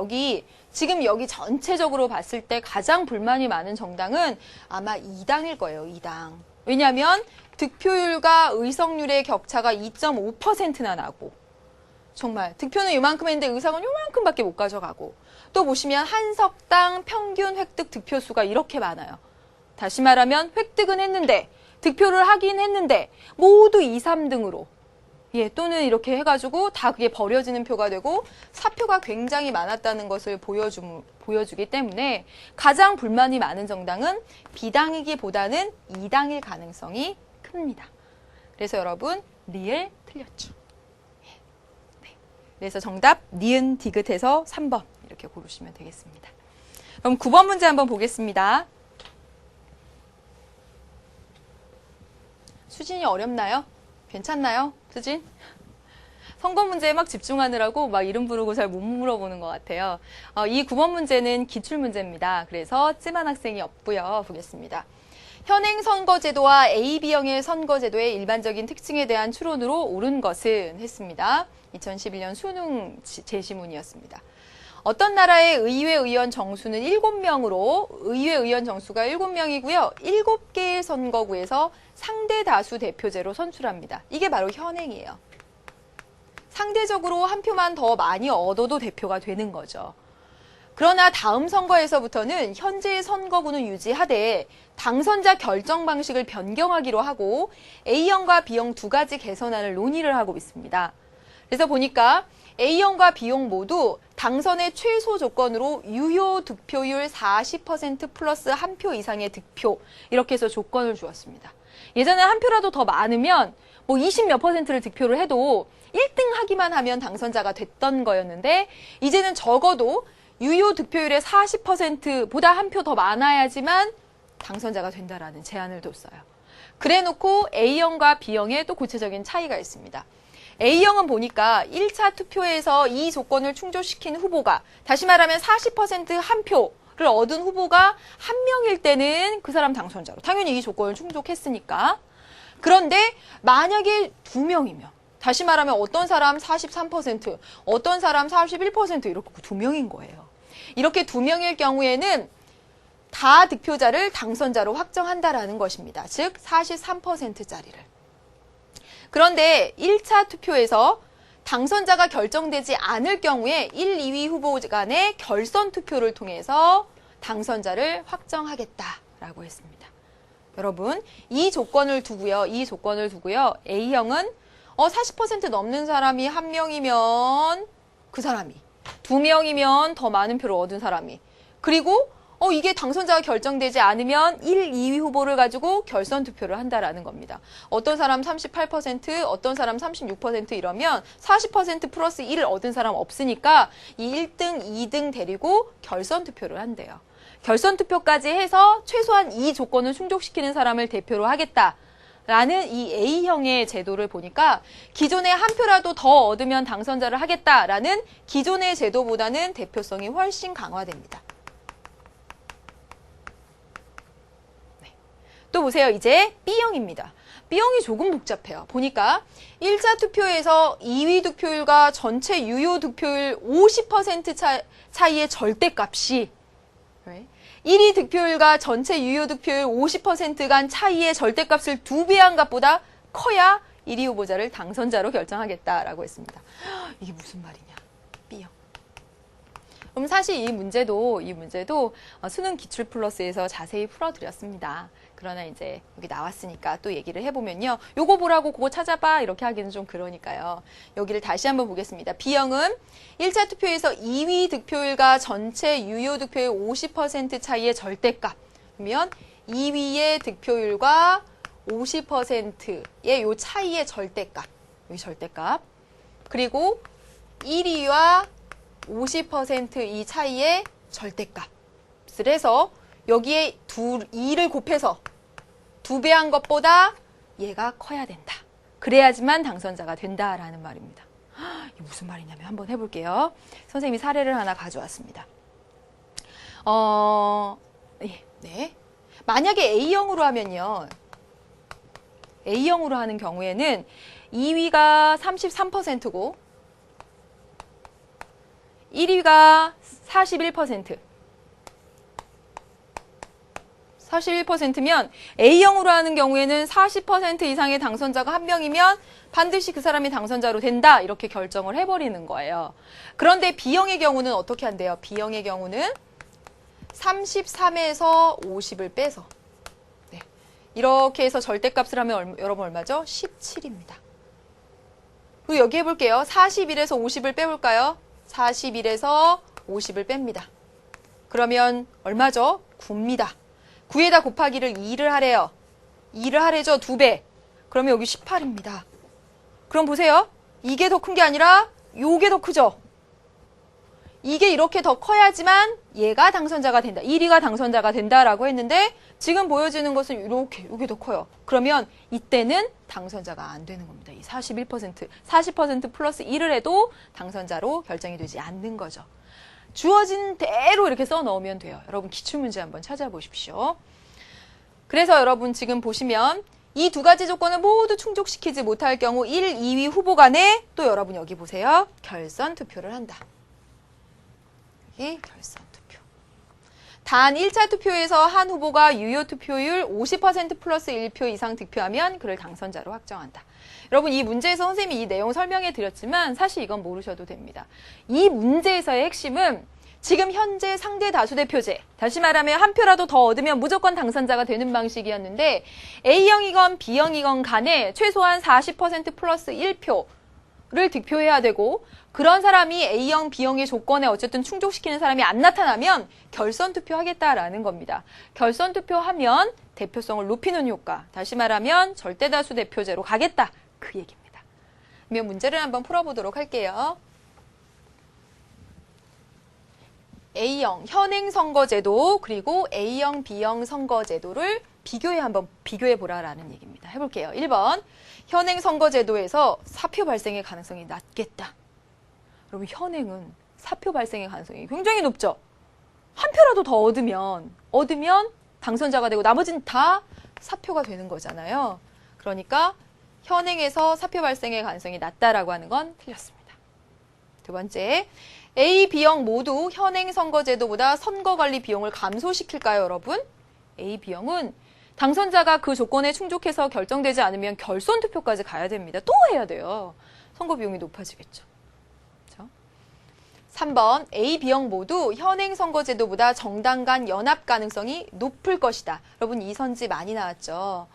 지금 여기 전체적으로 봤을 때 가장 불만이 많은 정당은 아마 2당일 거예요. 2당. 왜냐하면 득표율과 의석률의 격차가 2.5%나 나고 정말 득표는 요만큼 했는데 의석은 요만큼밖에 못 가져가고 또 보시면 한 석당 평균 획득 득표수가 이렇게 많아요. 다시 말하면 획득은 했는데 득표를 하긴 했는데 모두 2, 3등으로 또는 이렇게 해가지고 다 그게 버려지는 표가 되고 사표가 굉장히 많았다는 것을 보여주기 때문에 가장 불만이 많은 정당은 B당이기보다는 2당일 가능성이 큽니다. 그래서 여러분 리을 틀렸죠. 네. 그래서 정답 니은 디귿해서 3번 이렇게 고르시면 되겠습니다. 그럼 9번 문제 한번 보겠습니다. 수진이 어렵나요? 괜찮나요? 수진? 선거 문제에 막 집중하느라고 막 이름 부르고 잘 못 물어보는 것 같아요. 이 9번 문제는 기출문제입니다. 그래서 찜한 학생이 없고요. 보겠습니다. 현행 선거제도와 AB형의 선거제도의 일반적인 특징에 대한 추론으로 옳은 것은 했습니다. 2011년 수능 제시문이었습니다. 어떤 나라의 의회 의원 정수는 7명으로 의회 의원 정수가 7명이고요. 7개의 선거구에서 상대 다수 대표제로 선출합니다. 이게 바로 현행이에요. 상대적으로 한 표만 더 많이 얻어도 대표가 되는 거죠. 그러나 다음 선거에서부터는 현재의 선거구는 유지하되 당선자 결정 방식을 변경하기로 하고 A형과 B형 두 가지 개선안을 논의를 하고 있습니다. 그래서 보니까 A형과 B형 모두 당선의 최소 조건으로 유효 득표율 40% 플러스 한 표 이상의 득표 이렇게 해서 조건을 주었습니다. 예전에 한 표라도 더 많으면 뭐 20몇 %를 득표를 해도 1등 하기만 하면 당선자가 됐던 거였는데 이제는 적어도 유효 득표율의 40%보다 한 표 더 많아야지만 당선자가 된다라는 제한을 뒀어요. 그래놓고 A형과 B형에 또 구체적인 차이가 있습니다. A형은 보니까 1차 투표에서 이 조건을 충족시킨 후보가 다시 말하면 40% 한 표를 얻은 후보가 한 명일 때는 그 사람 당선자로 당연히 이 조건을 충족했으니까 그런데 만약에 2명이면 다시 말하면 어떤 사람 43% 어떤 사람 41% 이렇게 2명인 거예요. 이렇게 2명일 경우에는 다 득표자를 당선자로 확정한다라는 것입니다. 즉 43%짜리를. 그런데 1차 투표에서 당선자가 결정되지 않을 경우에 1, 2위 후보 간의 결선 투표를 통해서 당선자를 확정하겠다라고 했습니다. 여러분, 이 조건을 두고요. A형은 40% 넘는 사람이 한 명이면 그 사람이, 2명이면 더 많은 표를 얻은 사람이, 그리고 이게 당선자가 결정되지 않으면 1, 2위 후보를 가지고 결선 투표를 한다라는 겁니다. 어떤 사람 38%, 어떤 사람 36% 이러면 40% 플러스 1을 얻은 사람 없으니까 이 1등, 2등 데리고 결선 투표를 한대요. 결선 투표까지 해서 최소한 이 조건을 충족시키는 사람을 대표로 하겠다라는 이 A형의 제도를 보니까 기존에 한 표라도 더 얻으면 당선자를 하겠다라는 기존의 제도보다는 대표성이 훨씬 강화됩니다. 또 보세요. 이제 B형입니다. B형이 조금 복잡해요. 보니까 1차 투표에서 2위 득표율과 전체 유효 득표율 50% 차이의 절대값이 1위 득표율과 전체 유효 득표율 50% 간 차이의 절대값을 2배한 값보다 커야 1위 후보자를 당선자로 결정하겠다라고 했습니다. 이게 무슨 말이냐? B형. 그럼 사실 이 문제도 수능 기출 플러스에서 자세히 풀어드렸습니다. 그러나 이제 여기 나왔으니까 또 얘기를 해보면요. 요거 보라고 그거 찾아봐 이렇게 하기는 좀 그러니까요. 여기를 다시 한번 보겠습니다. B형은 1차 투표에서 2위 득표율과 전체 유효 득표율 50% 차이의 절대값이면 2위의 득표율과 50%의 요 차이의 절대값, 여기 절대값. 그리고 1위와 50% 이 차이의 절대값을 해서 여기에 2를 곱해서 2배 한 것보다 얘가 커야 된다. 그래야지만 당선자가 된다라는 말입니다. 이게 무슨 말이냐면 한번 해볼게요. 선생님이 사례를 하나 가져왔습니다. 네. 만약에 A형으로 하면요. A형으로 하는 경우에는 2위가 33%고 1위가 41%. 41%면 A형으로 하는 경우에는 40% 이상의 당선자가 한 명이면 반드시 그 사람이 당선자로 된다. 이렇게 결정을 해버리는 거예요. 그런데 B형의 경우는 어떻게 한대요? B형의 경우는 33에서 50을 빼서 네. 이렇게 해서 절대값을 하면 여러분 얼마죠? 17입니다. 그리고 여기 해볼게요. 41에서 50을 빼볼까요? 41에서 50을 뺍니다. 그러면 얼마죠? 9입니다. 9에다 곱하기를 2를 하래요. 2를 하래죠? 2배. 그러면 여기 18입니다. 그럼 보세요. 이게 더 큰 게 아니라 요게 더 크죠? 이게 이렇게 더 커야지만 얘가 당선자가 된다. 1위가 당선자가 된다라고 했는데 지금 보여지는 것은 이렇게, 요게 더 커요. 그러면 이때는 당선자가 안 되는 겁니다. 이 41%, 40% 플러스 1을 해도 당선자로 결정이 되지 않는 거죠. 주어진 대로 이렇게 써 넣으면 돼요. 여러분 기출문제 한번 찾아보십시오. 그래서 여러분 지금 보시면 이 두 가지 조건을 모두 충족시키지 못할 경우 1, 2위 후보 간에 또 여러분 여기 보세요. 결선 투표를 한다. 여기 결선 투표. 단 1차 투표에서 한 후보가 유효 투표율 50% 플러스 1표 이상 득표하면 그를 당선자로 확정한다. 여러분 이 문제에서 선생님이 이 내용 설명해 드렸지만 사실 이건 모르셔도 됩니다. 이 문제에서의 핵심은 지금 현재 상대 다수대표제, 다시 말하면 한 표라도 더 얻으면 무조건 당선자가 되는 방식이었는데 A형이건 B형이건 간에 최소한 40% 플러스 1표를 득표해야 되고 그런 사람이 A형, B형의 조건에 어쨌든 충족시키는 사람이 안 나타나면 결선 투표하겠다라는 겁니다. 결선 투표하면 대표성을 높이는 효과, 다시 말하면 절대다수 대표제로 가겠다. 그 얘기입니다. 그러면 문제를 한번 풀어보도록 할게요. A형 현행 선거제도 그리고 A형 B형 선거제도를 한번 비교해 보라라는 얘기입니다. 해볼게요. 1번 현행 선거제도에서 사표 발생의 가능성이 낮겠다. 여러분 현행은 사표 발생의 가능성이 굉장히 높죠. 한 표라도 더 얻으면 당선자가 되고 나머지는 다 사표가 되는 거잖아요. 그러니까 현행에서 사표 발생의 가능성이 낮다라고 하는 건 틀렸습니다. 두 번째, A, B형 모두 현행 선거제도보다 선거관리 비용을 감소시킬까요, 여러분? A, B형은 당선자가 그 조건에 충족해서 결정되지 않으면 결선 투표까지 가야 됩니다. 또 해야 돼요. 선거 비용이 높아지겠죠. 그렇죠? 3번, A, B형 모두 현행 선거제도보다 정당 간 연합 가능성이 높을 것이다. 여러분 이 선지 많이 나왔죠.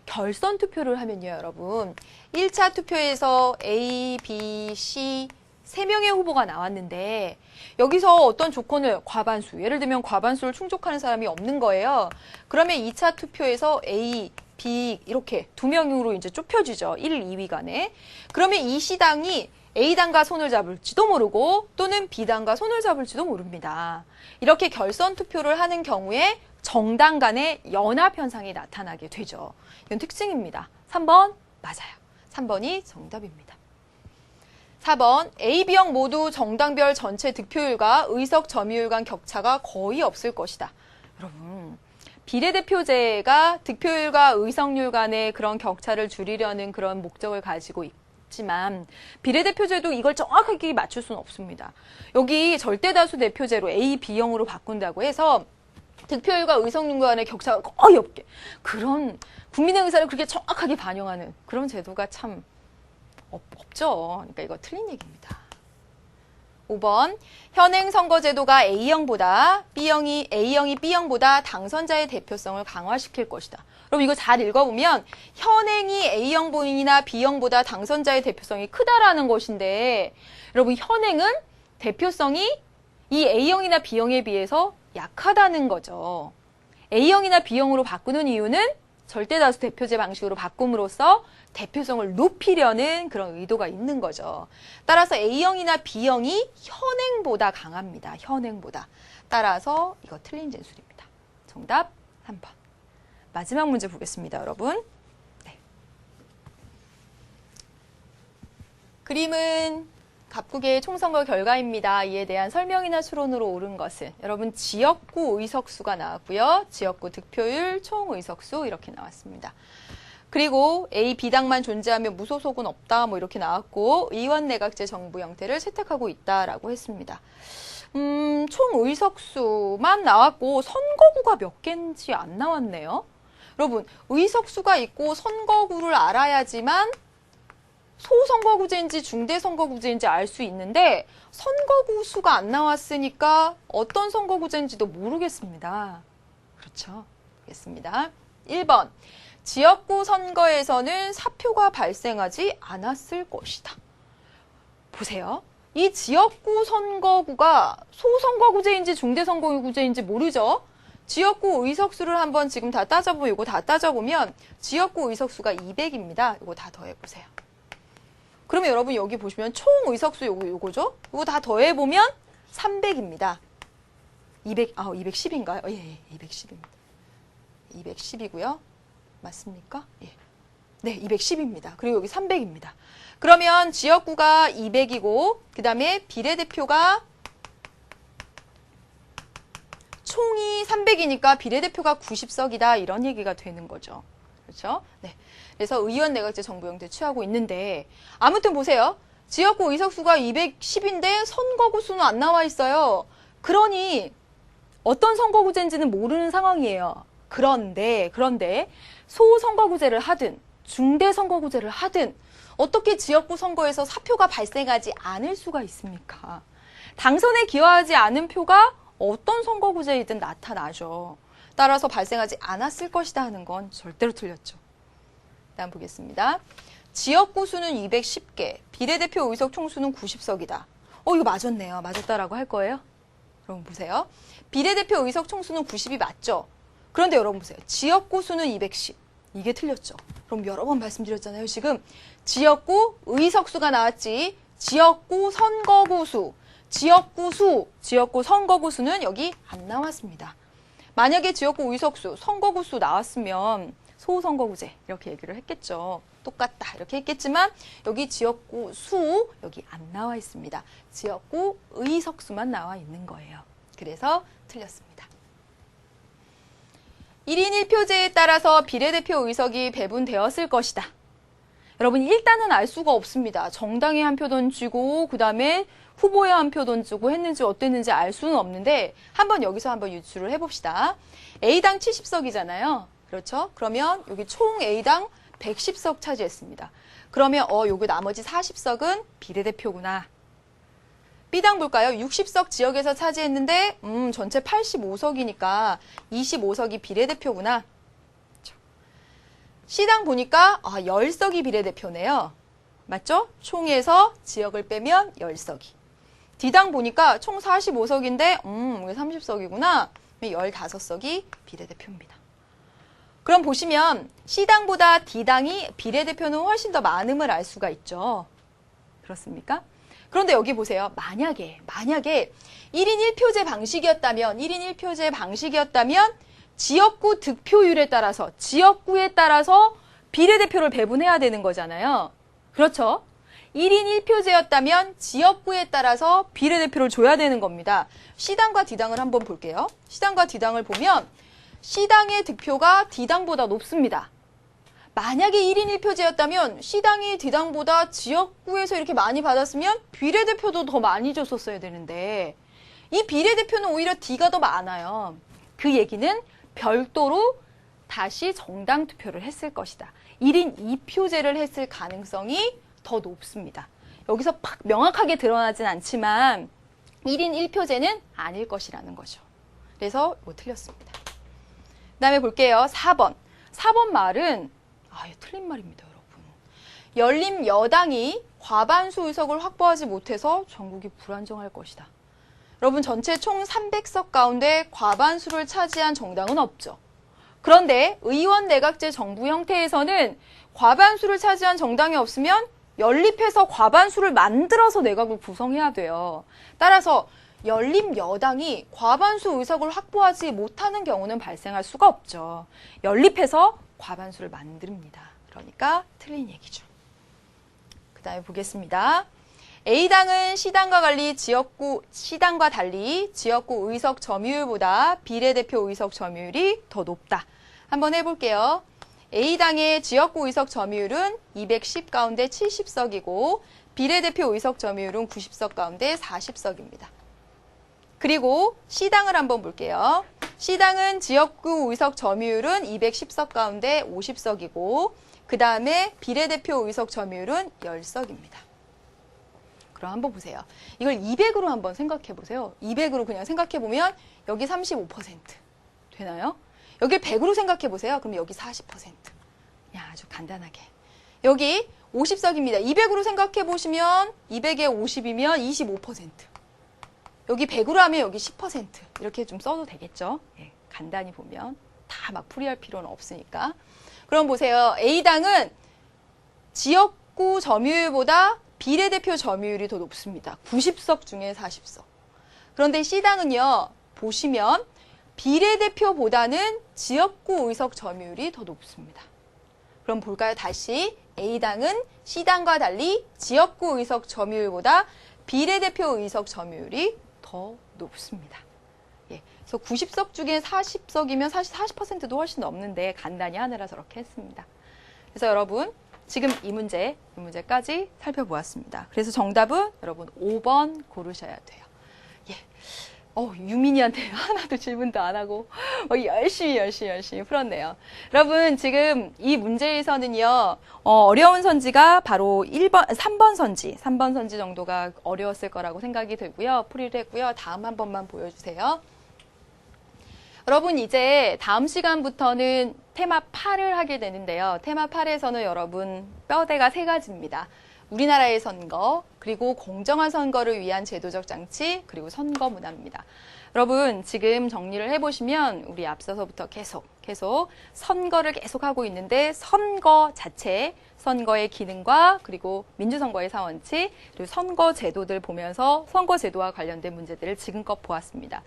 결선 투표를 하면요, 여러분. 1차 투표에서 A, B, C 3명의 후보가 나왔는데 여기서 어떤 조건을 과반수, 예를 들면 과반수를 충족하는 사람이 없는 거예요. 그러면 2차 투표에서 A, B 이렇게 2명으로 이제 좁혀지죠. 1, 2위 간에. 그러면 이 C당이 A당과 손을 잡을지도 모르고 또는 B당과 손을 잡을지도 모릅니다. 이렇게 결선 투표를 하는 경우에 정당 간의 연합 현상이 나타나게 되죠. 이건 특징입니다. 3번 맞아요. 3번이 정답입니다. 4번 A, B형 모두 정당별 전체 득표율과 의석 점유율 간 격차가 거의 없을 것이다. 여러분 비례대표제가 득표율과 의석률 간의 그런 격차를 줄이려는 그런 목적을 가지고 있지만 비례대표제도 이걸 정확하게 맞출 수는 없습니다. 여기 절대다수 대표제로 A, B형으로 바꾼다고 해서 득표율과 의석률 간의 격차가 거의 없게 그런 국민의 의사를 그렇게 정확하게 반영하는 그런 제도가 참 없죠. 그러니까 이거 틀린 얘기입니다. 5번 현행 선거제도가 A형이 B형보다 당선자의 대표성을 강화시킬 것이다. 여러분 이거 잘 읽어보면 현행이 A형이나 B형보다 당선자의 대표성이 크다라는 것인데 여러분 현행은 대표성이 이 A형이나 B형에 비해서 약하다는 거죠. A형이나 B형으로 바꾸는 이유는 절대다수 대표제 방식으로 바꿈으로써 대표성을 높이려는 그런 의도가 있는 거죠. 따라서 A형이나 B형이 현행보다 강합니다. 현행보다. 따라서 이거 틀린 진술입니다. 정답 3번. 마지막 문제 보겠습니다, 여러분. 네. 그림은 갑국의 총선거 결과입니다. 이에 대한 설명이나 추론으로 옳은 것은 여러분 지역구 의석수가 나왔고요. 지역구 득표율, 총의석수 이렇게 나왔습니다. 그리고 A, B당만 존재하면 무소속은 없다 뭐 이렇게 나왔고 의원 내각제 정부 형태를 채택하고 있다라고 했습니다. 총의석수만 나왔고 선거구가 몇 개인지 안 나왔네요. 여러분 의석수가 있고 선거구를 알아야지만 소선거구제인지 중대선거구제인지 알 수 있는데 선거구 수가 안 나왔으니까 어떤 선거구제인지도 모르겠습니다. 그렇죠? 알겠습니다. 1번. 지역구 선거에서는 사표가 발생하지 않았을 것이다. 보세요. 이 지역구 선거구가 소선거구제인지 중대선거구제인지 모르죠? 지역구 의석수를 한번 지금 다 따져보고 이거 다 따져보면 지역구 의석수가 200입니다. 이거 다 더해보세요. 그러면 여러분 여기 보시면 총 의석수 요거죠? 이거 다 더해보면 300입니다. 210인가요? 예, 210입니다. 210이고요. 맞습니까? 예. 네, 210입니다. 그리고 여기 300입니다. 그러면 지역구가 200이고 그 다음에 비례대표가 총이 300이니까 비례대표가 90석이다 이런 얘기가 되는 거죠. 그렇죠? 네. 그래서 의원 내각제 정부 형태 취하고 있는데 아무튼 보세요. 지역구 의석수가 210인데 선거구 수는 안 나와 있어요. 그러니 어떤 선거구제인지는 모르는 상황이에요. 그런데 소선거구제를 하든 중대선거구제를 하든 어떻게 지역구 선거에서 사표가 발생하지 않을 수가 있습니까? 당선에 기여하지 않은 표가 어떤 선거구제이든 나타나죠. 따라서 발생하지 않았을 것이다 하는 건 절대로 틀렸죠. 다음 보겠습니다. 지역구 수는 210개, 비례대표 의석 총수는 90석이다. 이거 맞았네요. 맞았다라고 할 거예요? 여러분 보세요. 비례대표 의석 총수는 90이 맞죠? 그런데 여러분 보세요. 지역구 수는 210. 이게 틀렸죠. 그럼 여러 번 말씀드렸잖아요. 지금 지역구 의석수가 나왔지. 지역구 선거구 수, 지역구 선거구 수는 여기 안 나왔습니다. 만약에 지역구 의석수, 선거구 수 나왔으면 소선거구제 이렇게 얘기를 했겠죠. 똑같다 이렇게 했겠지만 여기 지역구 수 여기 안 나와 있습니다. 지역구 의석수만 나와 있는 거예요. 그래서 틀렸습니다. 1인 1표제에 따라서 비례대표 의석이 배분되었을 것이다. 여러분 일단은 알 수가 없습니다. 정당에 한 표 던지고 그 다음에 후보에 한 표 던지고 했는지 어땠는지 알 수는 없는데 여기서 한번 유추를 해봅시다. A당 70석이잖아요. 그렇죠? 그러면 여기 총 A당 110석 차지했습니다. 그러면 여기 나머지 40석은 비례대표구나. B당 볼까요? 60석 지역에서 차지했는데 전체 85석이니까 25석이 비례대표구나. C당 보니까 10석이 비례대표네요. 맞죠? 총에서 지역을 빼면 10석이. D당 보니까 총 45석인데 이게 30석이구나. 15석이 비례대표입니다. 그럼 보시면 C당보다 D당이 비례대표는 훨씬 더 많음을 알 수가 있죠. 그렇습니까? 그런데 여기 보세요. 만약에 1인 1표제 방식이었다면 지역구 득표율에 따라서 지역구에 따라서 비례대표를 배분해야 되는 거잖아요. 그렇죠? 1인 1표제였다면 지역구에 따라서 비례대표를 줘야 되는 겁니다. C당과 D당을 한번 볼게요. C당과 D당을 보면 C당의 득표가 D당보다 높습니다. 만약에 1인 1표제였다면 C당이 D당보다 지역구에서 이렇게 많이 받았으면 비례대표도 더 많이 줬었어야 되는데 이 비례대표는 오히려 D가 더 많아요. 그 얘기는 별도로 다시 정당 투표를 했을 것이다. 1인 2표제를 했을 가능성이 더 높습니다. 여기서 팍 명확하게 드러나진 않지만 1인 1표제는 아닐 것이라는 거죠. 그래서 이거 틀렸습니다. 그 다음에 볼게요. 4번. 4번 말은 틀린 말입니다, 여러분. 열린 여당이 과반수 의석을 확보하지 못해서 전국이 불안정할 것이다. 여러분 전체 총 300석 가운데 과반수를 차지한 정당은 없죠. 그런데 의원 내각제 정부 형태에서는 과반수를 차지한 정당이 없으면 연립해서 과반수를 만들어서 내각을 구성해야 돼요. 따라서 연립 여당이 과반수 의석을 확보하지 못하는 경우는 발생할 수가 없죠. 연립해서 과반수를 만듭니다. 그러니까 틀린 얘기죠. 그 다음에 보겠습니다. A당은 C당과 달리 지역구 의석 점유율보다 비례대표 의석 점유율이 더 높다. 한번 해볼게요. A당의 지역구 의석 점유율은 210 가운데 70석이고 비례대표 의석 점유율은 90석 가운데 40석입니다. 그리고 C당을 한번 볼게요. C당은 지역구 의석 점유율은 210석 가운데 50석이고 그 다음에 비례대표 의석 점유율은 10석입니다. 그럼 한번 보세요. 이걸 200으로 한번 생각해 보세요. 200으로 그냥 생각해 보면 여기 35% 되나요? 여기 100으로 생각해 보세요. 그럼 여기 40%. 야, 아주 간단하게. 여기 50석입니다. 200으로 생각해 보시면 200에 50이면 25%. 여기 100으로 하면 여기 10% 이렇게 좀 써도 되겠죠. 예, 간단히 보면 다 막 풀이할 필요는 없으니까. 그럼 보세요. A당은 지역구 점유율보다 비례대표 점유율이 더 높습니다. 90석 중에 40석. 그런데 C당은요. 보시면 비례대표보다는 지역구 의석 점유율이 더 높습니다. 그럼 볼까요? 다시 A당은 C당과 달리 지역구 의석 점유율보다 비례대표 의석 점유율이 더 높습니다. 예, 그래서 90석 중에 40석이면 사실 40%도 훨씬 넘는데 간단히 하느라 저렇게 했습니다. 그래서 여러분 지금 이 문제까지 살펴보았습니다. 그래서 정답은 여러분 5번 고르셔야 돼요. 예. 유민이한테 하나도 질문도 안 하고 열심히 풀었네요. 여러분 지금 이 문제에서는요. 어려운 선지가 바로 3번 선지 정도가 어려웠을 거라고 생각이 들고요. 풀이를 했고요. 다음 한 번만 보여주세요. 여러분 이제 다음 시간부터는 테마 8을 하게 되는데요. 테마 8에서는 여러분 뼈대가 3가지입니다. 우리나라의 선거, 그리고 공정한 선거를 위한 제도적 장치, 그리고 선거 문화입니다. 여러분 지금 정리를 해보시면 우리 앞서서부터 계속 선거를 계속 하고 있는데 선거 자체, 선거의 기능과 그리고 민주선거의 사원칙, 그리고 선거 제도들 보면서 선거 제도와 관련된 문제들을 지금껏 보았습니다.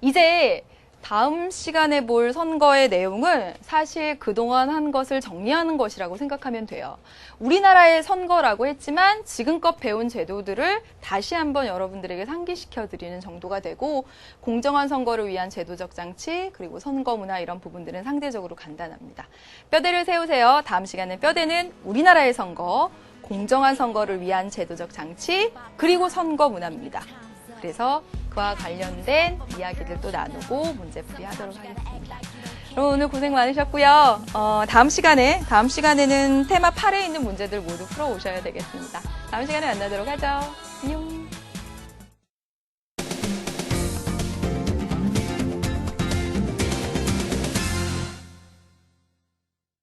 이제 다음 시간에 볼 선거의 내용은 사실 그동안 한 것을 정리하는 것이라고 생각하면 돼요. 우리나라의 선거라고 했지만 지금껏 배운 제도들을 다시 한번 여러분들에게 상기시켜 드리는 정도가 되고 공정한 선거를 위한 제도적 장치 그리고 선거 문화 이런 부분들은 상대적으로 간단합니다. 뼈대를 세우세요. 다음 시간에 뼈대는 우리나라의 선거, 공정한 선거를 위한 제도적 장치 그리고 선거 문화입니다. 그래서 그와 관련된 이야기들도 나누고 문제풀이 하도록 하겠습니다. 여러분 오늘 고생 많으셨고요. 다음 시간에는 테마 8에 있는 문제들 모두 풀어오셔야 되겠습니다. 다음 시간에 만나도록 하죠.